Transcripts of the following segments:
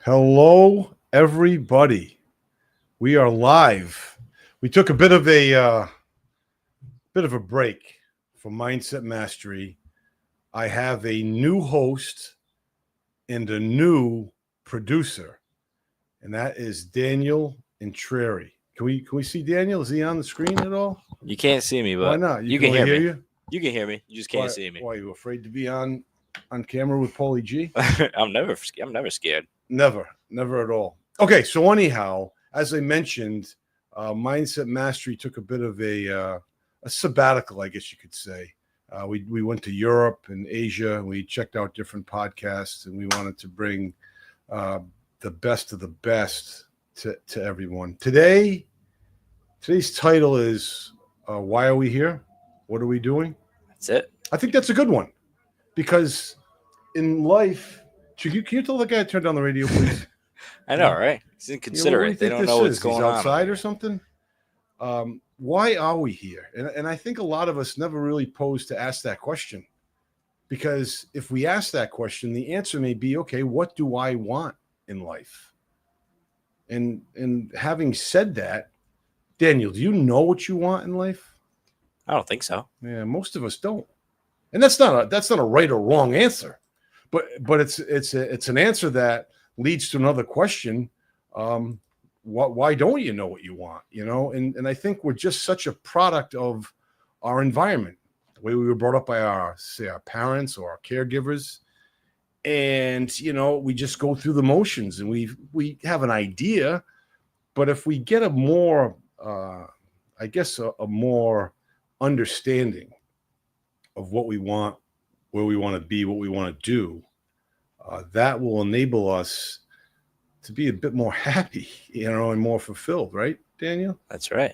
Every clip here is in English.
Hello, everybody. We are live. We took a bit of a break from Mindset Mastery. I have a new host and a new producer, and that is Daniel Intreri. Can we see Daniel? Is he on the screen at all? You can't see me, Why but not? You you can can only hear hear me. you. You can hear me. You just Why? can't see me. Why are you afraid to be on camera with Paulie G? I'm never scared. Never at all. Okay, so anyhow, as I mentioned, Mindset Mastery took a bit of a sabbatical, I guess you could say. We went to Europe and Asia, and we checked out different podcasts, and we wanted to bring uh, the best of the best to everyone. Today's title is "Why Are We Here? What are we doing?" That's it. I think that's a good one because in life, can you tell the guy to turn down the radio, please? I know, right? It's Yeah, what do you inconsiderate. They think don't this know what's is? He's going on over outside or here. something? Why are we here? And I think a lot of us never really pose to ask that question because if we ask that question, the answer may be, okay, what do I want in life? And having said that, Daniel, do you know what you want in life? I don't think so. Yeah, most of us don't. And that's not a right or wrong answer, but it's an answer that leads to another question. Um, why don't you know what you want? And I think we're just such a product of our environment, the way we were brought up by our parents or our caregivers, and we just go through the motions, and we have an idea, but if we get a more, I guess, a more understanding of what we want, where we want to be, what we want to do, that will enable us to be a bit more happy, and more fulfilled, right, Daniel? That's right.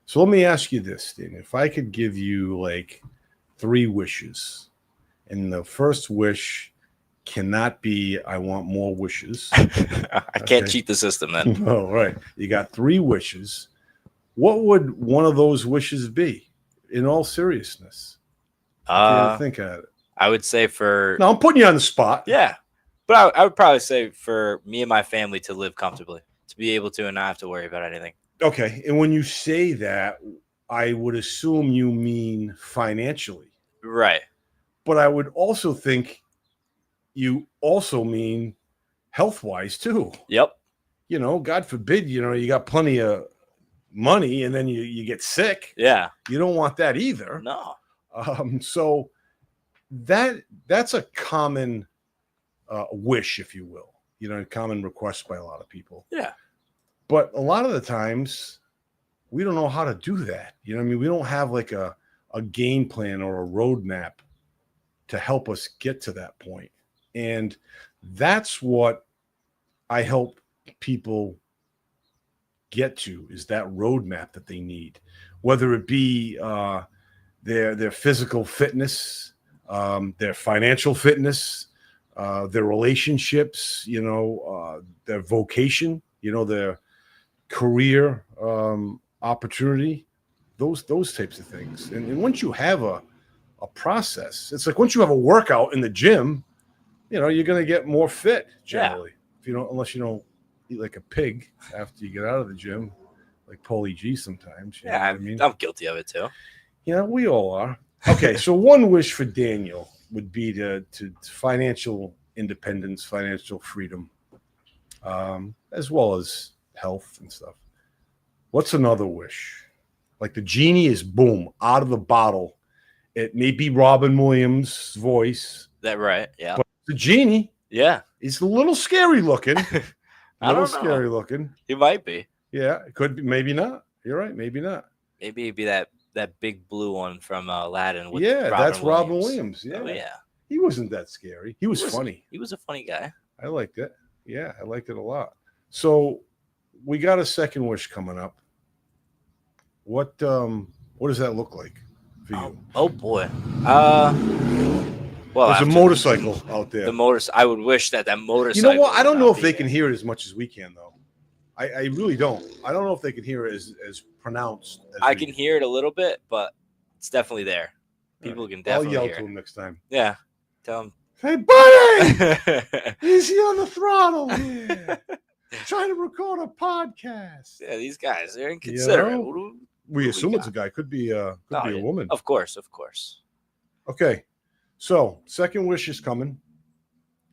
So let me ask you this, Daniel. If I could give you like three wishes, and the first wish cannot be I want more wishes. I can't Okay. cheat the system then. Oh, right. You got three wishes. What would one of those wishes be, in all seriousness, if you had to Uh, think at it? I would say for Now I'm putting you on the spot. yeah, but I would probably say for me and my family to live comfortably, to be able to and not have to worry about anything. Okay. And when you say that, I would assume you mean financially, Right. but I would also think you also mean health wise too. Yep. God forbid, you got plenty of money and then you get sick. Yeah. You don't want that either. No. So that's a common wish, if you will, a common request by a lot of people. Yeah. But a lot of the times we don't know how to do that. I mean, we don't have like a game plan or a roadmap to help us get to that point. And that's what I help people get to, is that roadmap that they need, whether it be their physical fitness, their financial fitness, their relationships, their vocation, their career opportunity, those types of things. And once you have a process, it's like once you have a workout in the gym, you're going to get more fit generally. If you don't, unless you don't eat like a pig after you get out of the gym, like Paulie G sometimes. You know what I mean? I'm guilty of it too. We all are. Okay, so one wish for Daniel would be to financial independence, financial freedom, as well as health and stuff. What's another wish? Like the genie is boom out of the bottle. It may be Robin Williams' voice. That right? Yeah. But the genie, Yeah. he's a little scary looking. I don't know. Scary looking. He might be. Yeah, it could be. Maybe not. You're right. Maybe not. Maybe it'd be that big blue one from Aladdin. With that's Robin Williams. Yeah. Oh, yeah. He wasn't that scary. He was funny. He was a funny guy. I liked it. Yeah, I liked it a lot. So we got a second wish coming up. What does that look like for you? Oh boy. Well, there's a motorcycle out there. I would wish that motorcycle. You know what? I don't know if they can hear it as much as we can, though. I really don't. I don't know if they can hear it as pronounced. I can hear it a little bit, but it's definitely there. People can definitely I'll yell hear to them next time. Yeah. Tell them Hey, buddy, easy on the throttle here. Trying to record a podcast. Yeah, these guys, they're inconsiderate. You know? We assume it's a guy. Could be a woman. Of course. Okay. So, second wish is coming.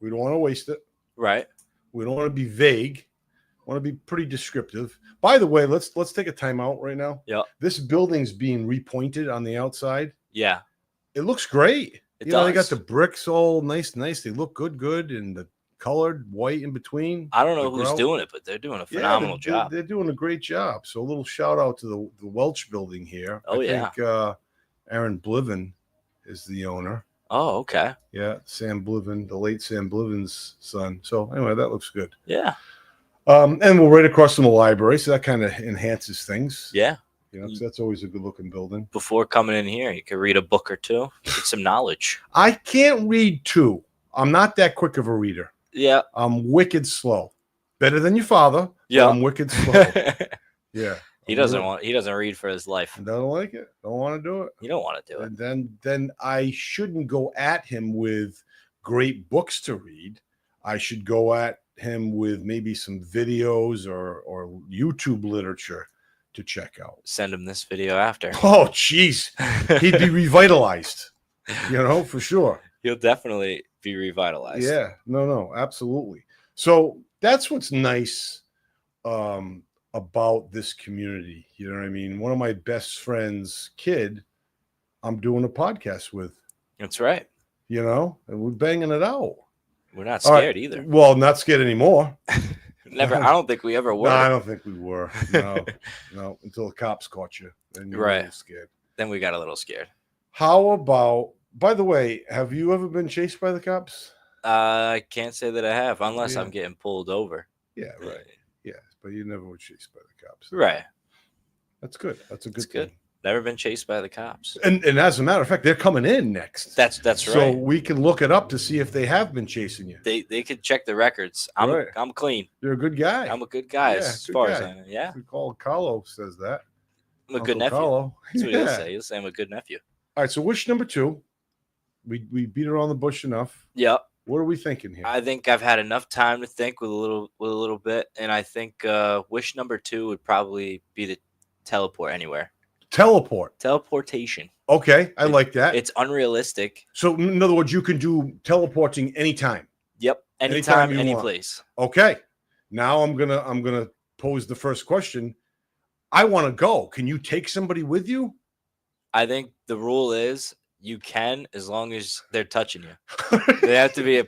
We don't want to waste it. Right. We don't want to be vague. We want to be pretty descriptive. By the way, let's take a timeout right now. Yeah. This building's being repointed on the outside. Yeah. It looks great. It You know, does. they got the bricks all nice. They look good, and the colored white in between. I don't know who's doing it, but they're doing a phenomenal job. They're doing a great job. So a little shout out to the Welch building here. Oh, I think Aaron Bliven is the owner. Oh, okay. Yeah, Sam Bliven, the late Sam Bliven's son. So anyway, that looks good. Yeah. And we're right across from the library, so that kind of enhances things. Yeah. You know, so that's always a good looking building. Before coming in here, you could read a book or two, get some knowledge. I can't read two. I'm not that quick of a reader. Yeah. I'm wicked slow. Better than your father. Yeah. I'm wicked slow. Yeah. He doesn't read for his life. Don't like it. Don't want to do it. You don't want to do it. And then I shouldn't go at him with great books to read. I should go at him with maybe some videos or YouTube literature to check out. Send him this video after. Oh, jeez. He'd be revitalized, you know, for sure. He'll definitely be revitalized. Yeah, no, absolutely. So that's what's nice about this community. You know what I mean? One of my best friends' kid, I'm doing a podcast with. That's right. You know, and we're banging it out. We're not scared either. Well, not scared anymore. Never. I don't think we ever were. No, I don't think we were. No, until the cops caught you. Then you were a little scared. Then we got a little scared. How about, by the way, have you ever been chased by the cops? I can't say that I have, unless I'm getting pulled over. Yeah, right. Yeah, but you never were chased by the cops. Right. That's good. That's a good thing. Never been chased by the cops. And as a matter of fact, they're coming in next. That's right. So we can look it up to see if they have been chasing you. They could check the records. I'm clean. You're a good guy. I'm a good guy as far as I know. Yeah. We call Carlo says that. I'm a good nephew. Carlo. That's what he'll say. He'll say I'm a good nephew. All right. So wish number 2. We beat around the bush enough. Yep. What are we thinking here? I think I've had enough time to think with a little bit, and I think wish number 2 would probably be to teleport anywhere. Teleportation. Okay, I like that. It's unrealistic. So in other words, you can do teleporting anytime. Yep, anytime any place. Okay. Now I'm gonna pose the first question. I want to go. Can you take somebody with you? I think the rule is you can, as long as they're touching you. They have to be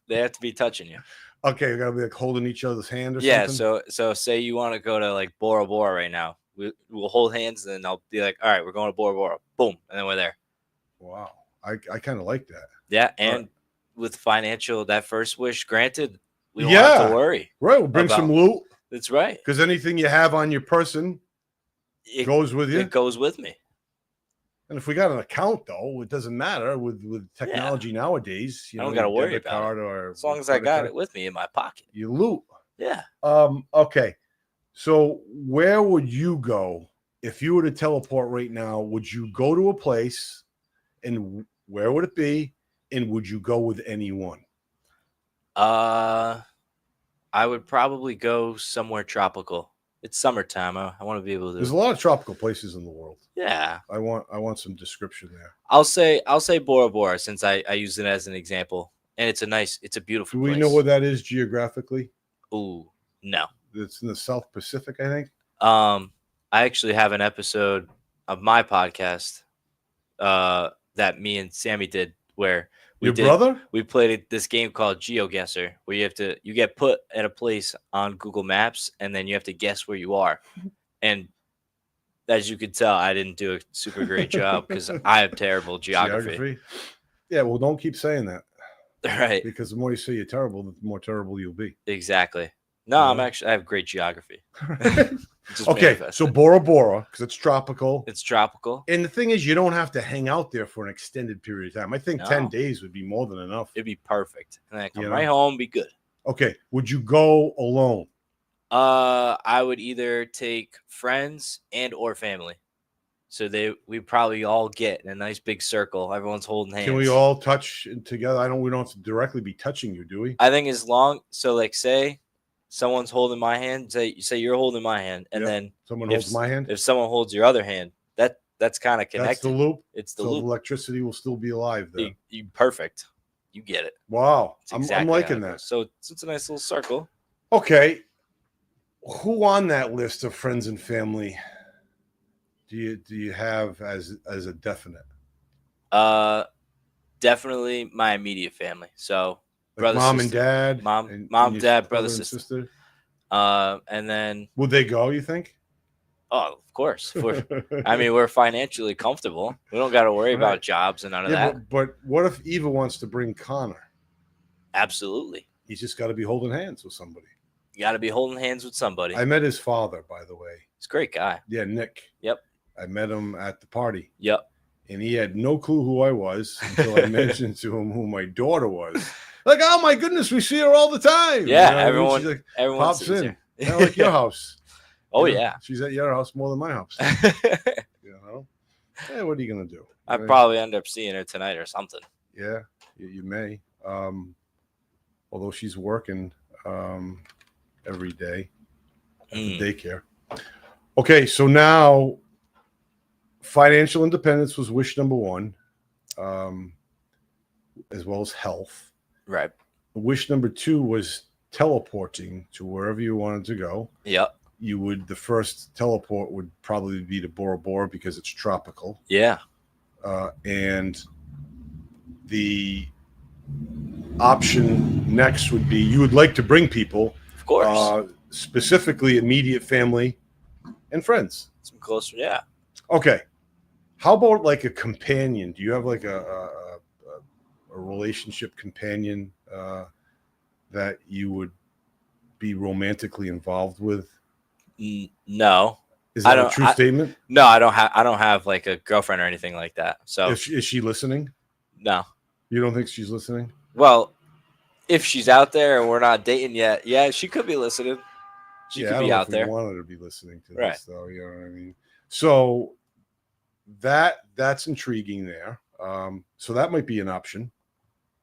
They have to be touching you. Okay, you gotta be like holding each other's hand or something. Yeah. So say you want to go to like Bora Bora right now. We'll hold hands, and then I'll be like, all right, we're going to Bora Bora. Boom. And then we're there. Wow. I kind of like that. Yeah. And with that first wish granted, we won't have to worry. Right. We'll bring some loot. That's right. Because anything you have on your person goes with you. It goes with me. And if we got an account, though, it doesn't matter with technology nowadays. I don't got to worry about it. Or as long as I got it with me in my pocket. You loot. Yeah. Okay. So where would you go if you were to teleport right now? Would you go to a place, and where would it be? And would you go with anyone? I would probably go somewhere tropical. It's summertime. I want to be able to. There's a lot of tropical places in the world. Yeah. I want some description there. I'll say Bora Bora, since I use it as an example, and it's a beautiful. Do we place. know where that is geographically? Ooh, no. It's in the South Pacific, I think. I actually have an episode of my podcast that me and Sammy did where we played this game called GeoGuessr, where you get put at a place on Google Maps, and then you have to guess where you are. And as you could tell, I didn't do a super great job because I have terrible geography. Yeah, well, don't keep saying that. Right. Because the more you say you're terrible, the more terrible you'll be. Exactly. No, I have great geography. Okay, so Bora Bora, because it's tropical. It's tropical. And the thing is, you don't have to hang out there for an extended period of time. I think 10 days would be more than enough. It'd be perfect. And then come right home, be good. Okay, would you go alone? I would either take friends and or family. So we probably all get in a nice big circle. Everyone's holding hands. Can we all touch together? We don't have to directly be touching you, do we? I think like say someone's holding my hand, say you're holding my hand, and then someone holds my hand. If someone holds your other hand, that's kind of connected. That's the loop. It's the loop. loop. Electricity will still be alive there. You perfect. You get it. Wow. I'm liking that. So it's a nice little circle. Okay. Who on that list of friends and family do you have as a definite? Definitely my immediate family. So like mom and dad, mom, dad, brother, sister. And then would they go? You think? Oh, of course. I mean, we're financially comfortable. We don't got to worry about jobs and none of that. But what if Eva wants to bring Connor? Absolutely. He's just got to be holding hands with somebody. You got to be holding hands with somebody. I met his father, by the way. He's a great guy. Yeah, Nick. Yep. I met him at the party. Yep. And he had no clue who I was until I mentioned to him who my daughter was. Like, oh my goodness, we see her all the time. Yeah, everyone pops in. Kind of like your house. Oh, yeah. She's at your house more than my house. Hey, what are you going to do? I probably end up seeing her tonight or something. Yeah, you may. Although she's working every day at the daycare. Okay, so now financial independence was wish number one, as well as health. Right. Wish number two was teleporting to wherever you wanted to go. Yep. The first teleport would probably be to Bora Bora because it's tropical. Yeah. And the option next would be you would like to bring people, of course, specifically immediate family and friends. Some closer, yeah. Okay. How about like a companion? Do you have like a relationship companion that you would be romantically involved with? No. Is that a true statement? No, I don't have like a girlfriend or anything like that. So is she listening? No. You don't think she's listening? Well, if she's out there and we're not dating yet, yeah, she could be listening. She could be out there. I want her to be listening to this, though. You know what I mean? So that's intriguing there. So that might be an option.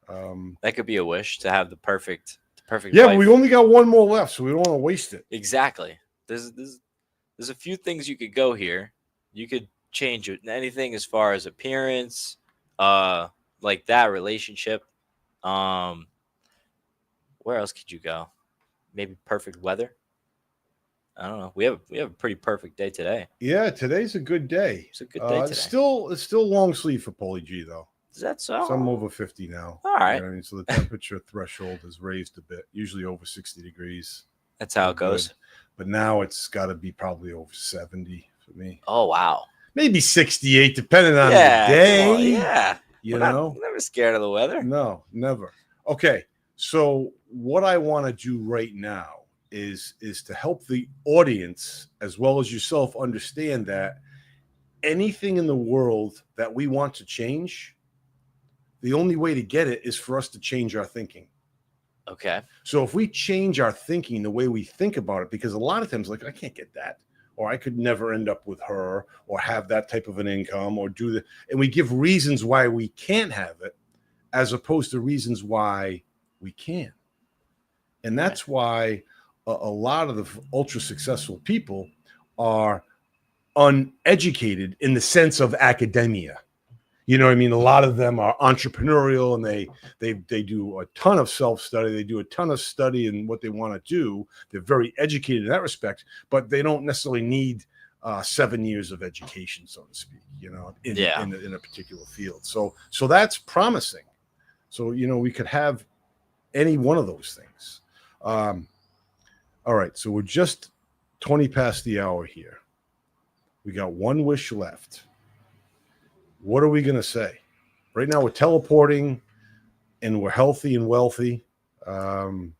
That could be a wish to have the perfect. Yeah, wife. but we only got one more left, so we don't want to waste it. Exactly. There's a few things you could go here. You could change anything as far as appearance, like that relationship. Where else could you go? Maybe perfect weather. I don't know. We have a pretty perfect day today. Yeah, today's a good day. It's a good day today. It's still long sleeve for Paulie G though. Is that so? So I'm over 50 now. All right. You know what I mean, so the temperature threshold has raised a bit. Usually over 60 degrees. That's how it goes. But now it's got to be probably over 70 for me. Oh wow. Maybe 68, depending on the day. Well, yeah. You We're know, never scared of the weather. No, never. Okay, so what I want to do right now is to help the audience as well as yourself understand that anything in the world that we want to change, the only way to get it is for us to change our thinking. Okay. So if we change our thinking, the way we think about it, because a lot of times, like, I can't get that, or I could never end up with her, or have that type of an income, or do that. And we give reasons why we can't have it, as opposed to reasons why we can. And that's why a lot of the ultra successful people are uneducated in the sense of academia. You know what I mean? A lot of them are entrepreneurial, and they do a ton of self-study. They do a ton of study in what they want to do. They're very educated in that respect, but they don't necessarily need 7 years of education, so to speak, you know, in a particular field. So that's promising. So, you know, we could have any one of those things. All right. So we're just 20 past the hour here. We got one wish left. What are we going to say? Right now we're teleporting and we're healthy and wealthy. You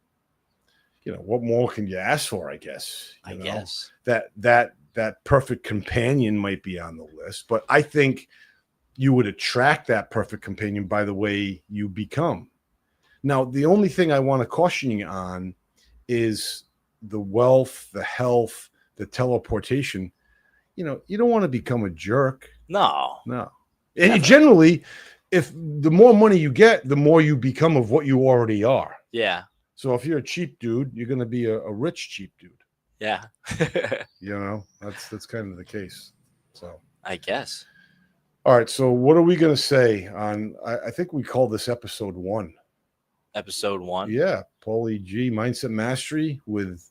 know, what more can you ask for, I guess? I guess. That perfect companion might be on the list, but I think you would attract that perfect companion by the way you become. Now, the only thing I want to caution you on is the wealth, the health, the teleportation. you don't want to become a jerk. No. And generally, if the more money you get, the more you become of what you already are. Yeah. So if you're a cheap dude, you're going to be a rich cheap dude. Yeah. That's kind of the case. So I guess. All right. So what are we going to say on? I think we call this episode 1. Episode 1. Yeah, Paulie G, Mindset Mastery with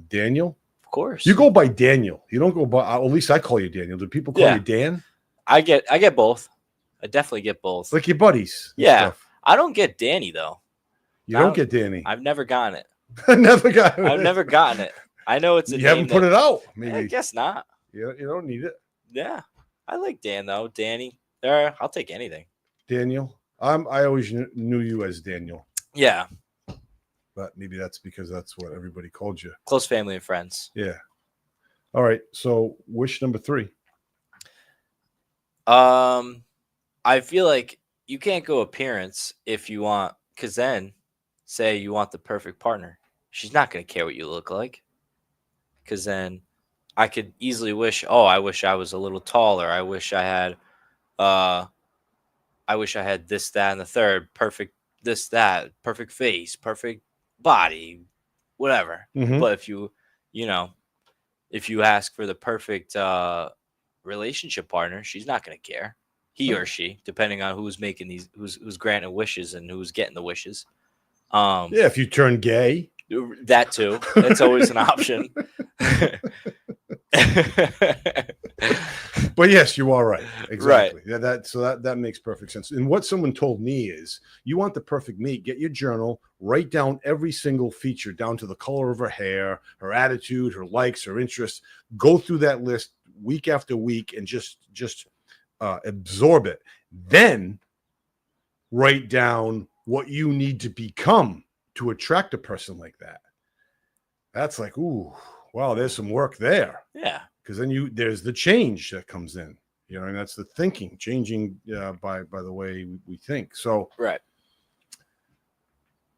Daniel. Of course. You go by Daniel. You don't go by. At least I call you Daniel. Do people call you Dan? I get both. I definitely get both. Like your buddies. Yeah. Stuff. I don't get Danny though. You don't get Danny. I've never gotten it. I've never gotten it. I know it's a You haven't put it out. Maybe. I guess not. You don't need it. Yeah. I like Dan though. Danny. I'll take anything. Daniel. I always knew you as Daniel. Yeah. But maybe that's because that's what everybody called you. Close family and friends. Yeah. All right. So wish number 3. I feel like you can't go appearance if you want, because then say you want the perfect partner. She's not going to care what you look like. Because then I could easily wish, I wish I was a little taller. I wish I had this, that, and the third. Perfect this, that, perfect face, perfect body, whatever. Mm-hmm. But if you ask for the perfect relationship partner, she's not going to care. He or she, depending on who's making these, who's granting wishes and who's getting the wishes. Yeah, if you turn gay, that too. That's always an option. But yes, you are right. Exactly. Right. Yeah, that makes perfect sense. And what someone told me is, you want the perfect mate, get your journal, write down every single feature down to the color of her hair, her attitude, her likes, her interests. Go through that list week after week and just absorb it. Then write down what you need to become to attract a person like that. That's like, ooh, wow, there's some work there. Yeah. Because then there's the change that comes in. And that's the thinking, changing by the way we think. So right.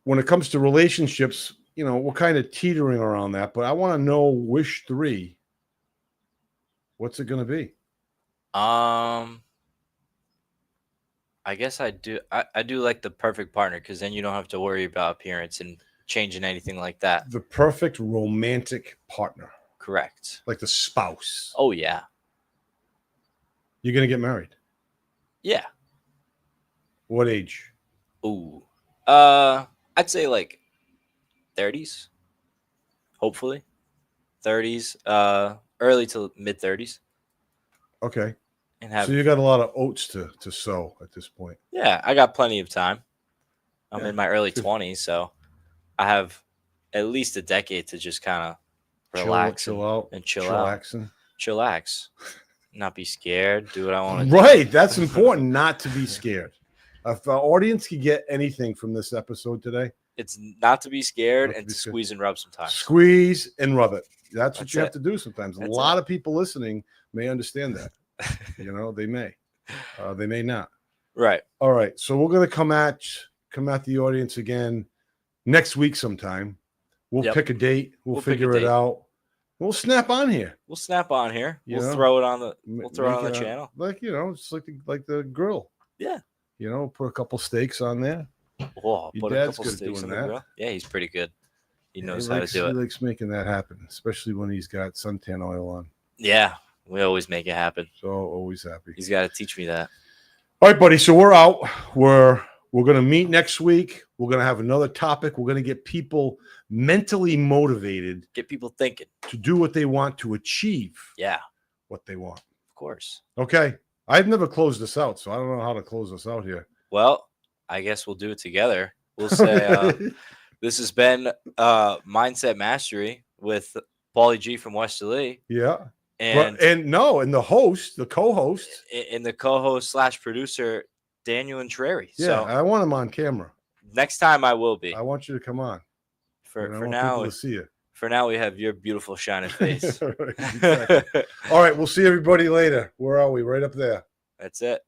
When it comes to relationships, we're kind of teetering around that, but I want to know wish 3. What's it going to be? I guess I do. I do like the perfect partner, because then you don't have to worry about appearance and changing anything like that. The perfect romantic partner. Correct. Like the spouse. Oh, yeah. You're going to get married? Yeah. What age? Ooh. I'd say like 30s. Hopefully. 30s. Early to mid 30s. Okay. And so you got a lot of oats to sow at this point. Yeah, I got plenty of time. I'm in my early 20s, so I have at least a decade to just kind of relax, chill out, and chill chillax, not be scared, do what I want to do. Right, that's important, not to be scared. If our audience could get anything from this episode today, it's not to be scared and to squeeze and rub sometimes. Squeeze and rub it. That's what you have to do sometimes. A lot of people listening may understand that. They may not. Right. All right. So we're going to come at the audience again next week sometime. We'll pick a date. We'll figure it out. We'll snap on here. We'll throw it on the channel. Like, it's like the grill. Yeah. Put a couple steaks on there. Oh, Your dad's good at doing that. Grill. Yeah, he's pretty good. He knows how to do it. He likes making that happen, especially when he's got suntan oil on. Yeah. We always make it happen. So always happy. He's got to teach me that. All right, buddy. So we're out. We're going to meet next week. We're going to have another topic. We're going to get people mentally motivated. Get people thinking. To do what they want, to achieve. Yeah. What they want. Of course. Okay. I've never closed this out, so I don't know how to close this out here. Well, I guess we'll do it together. We'll say this has been Mindset Mastery with Paulie G from Westerly. Yeah. And the host, the co-host. And the co-host / producer, Daniel and Trary. Yeah, so I want him on camera. Next time I will be. I want you to come on. For now, to see you. For now, we have your beautiful shining face. Exactly. All right, we'll see everybody later. Where are we? Right up there. That's it.